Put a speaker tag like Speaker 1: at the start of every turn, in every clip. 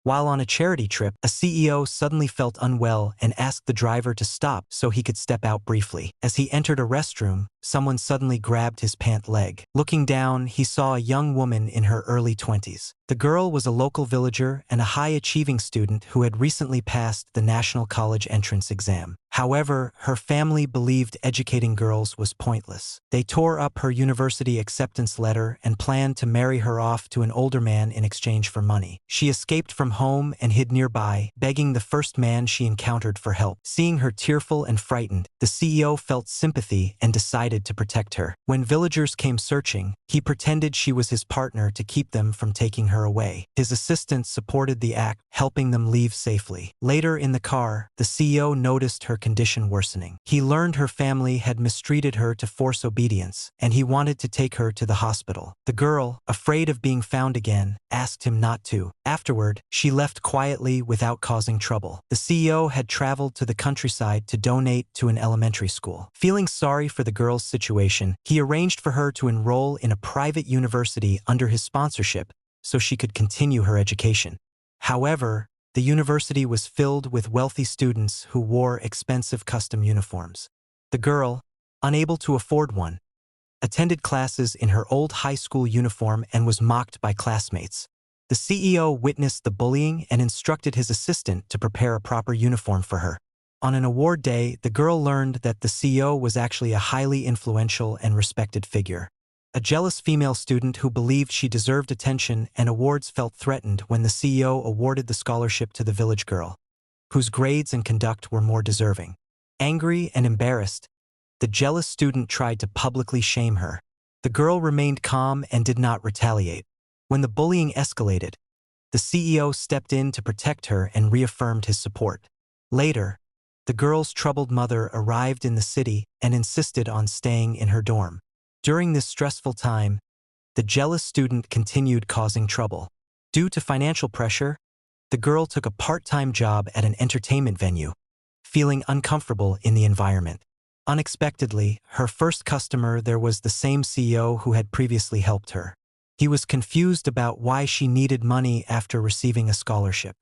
Speaker 1: While on a charity trip, a CEO suddenly felt unwell and asked the driver to stop so he could step out briefly. As he entered a restroom, someone suddenly grabbed his pant leg. Looking down, he saw a young woman in her early 20s. The girl was a local villager and a high-achieving student who had recently passed the National College Entrance Exam. However, her family believed educating girls was pointless. They tore up her university acceptance letter and planned to marry her off to an older man in exchange for money. She escaped from home and hid nearby, begging the first man she encountered for help. Seeing her tearful and frightened, the CEO felt sympathy and decided to protect her. When villagers came searching, he pretended she was his partner to keep them from taking her away. His assistants supported the act, helping them leave safely. Later in the car, the CEO noticed her condition worsening. He learned her family had mistreated her to force obedience, and he wanted to take her to the hospital. The girl, afraid of being found again, asked him not to. Afterward, she left quietly without causing trouble. The CEO had traveled to the countryside to donate to an elementary school. Feeling sorry for the girl's situation, he arranged for her to enroll in a private university under his sponsorship so she could continue her education. However, the university was filled with wealthy students who wore expensive custom uniforms. The girl, unable to afford one, attended classes in her old high school uniform and was mocked by classmates. The CEO witnessed the bullying and instructed his assistant to prepare a proper uniform for her. On an award day, the girl learned that the CEO was actually a highly influential and respected figure. A jealous female student who believed she deserved attention and awards felt threatened when the CEO awarded the scholarship to the village girl, whose grades and conduct were more deserving. Angry and embarrassed, the jealous student tried to publicly shame her. The girl remained calm and did not retaliate. When the bullying escalated, the CEO stepped in to protect her and reaffirmed his support. Later, the girl's troubled mother arrived in the city and insisted on staying in her dorm. During this stressful time, the jealous student continued causing trouble. Due to financial pressure, the girl took a part-time job at an entertainment venue, feeling uncomfortable in the environment. Unexpectedly, her first customer there was the same CEO who had previously helped her. He was confused about why she needed money after receiving a scholarship.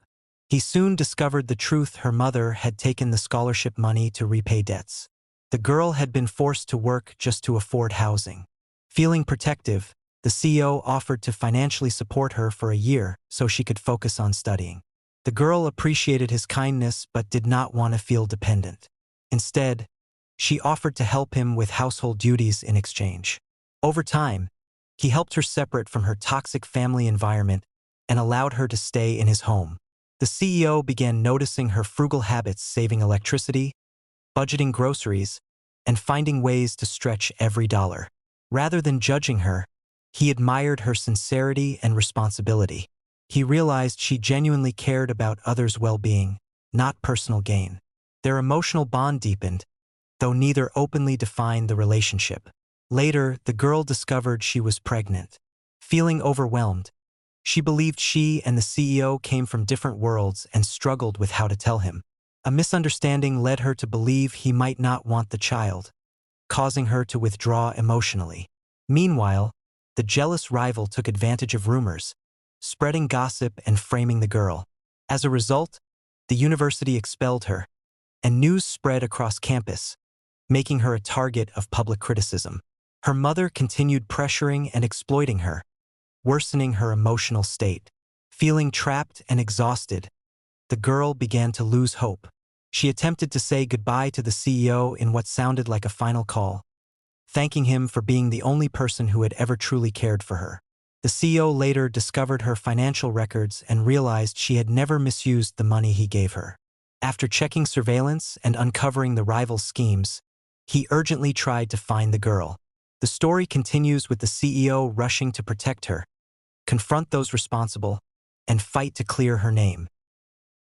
Speaker 1: He soon discovered the truth: her mother had taken the scholarship money to repay debts. The girl had been forced to work just to afford housing. Feeling protective, the CEO offered to financially support her for a year so she could focus on studying. The girl appreciated his kindness but did not want to feel dependent. Instead, she offered to help him with household duties in exchange. Over time, he helped her separate from her toxic family environment and allowed her to stay in his home. The CEO began noticing her frugal habits, saving electricity, budgeting groceries, and finding ways to stretch every dollar. Rather than judging her, he admired her sincerity and responsibility. He realized she genuinely cared about others' well-being, not personal gain. Their emotional bond deepened, though neither openly defined the relationship. Later, the girl discovered she was pregnant. Feeling overwhelmed, she believed she and the CEO came from different worlds and struggled with how to tell him. A misunderstanding led her to believe he might not want the child, causing her to withdraw emotionally. Meanwhile, the jealous rival took advantage of rumors, spreading gossip and framing the girl. As a result, the university expelled her, and news spread across campus, making her a target of public criticism. Her mother continued pressuring and exploiting her, worsening her emotional state. Feeling trapped and exhausted, the girl began to lose hope. She attempted to say goodbye to the CEO in what sounded like a final call, thanking him for being the only person who had ever truly cared for her. The CEO later discovered her financial records and realized she had never misused the money he gave her. After checking surveillance and uncovering the rival's schemes, he urgently tried to find the girl. The story continues with the CEO rushing to protect her, confront those responsible, and fight to clear her name.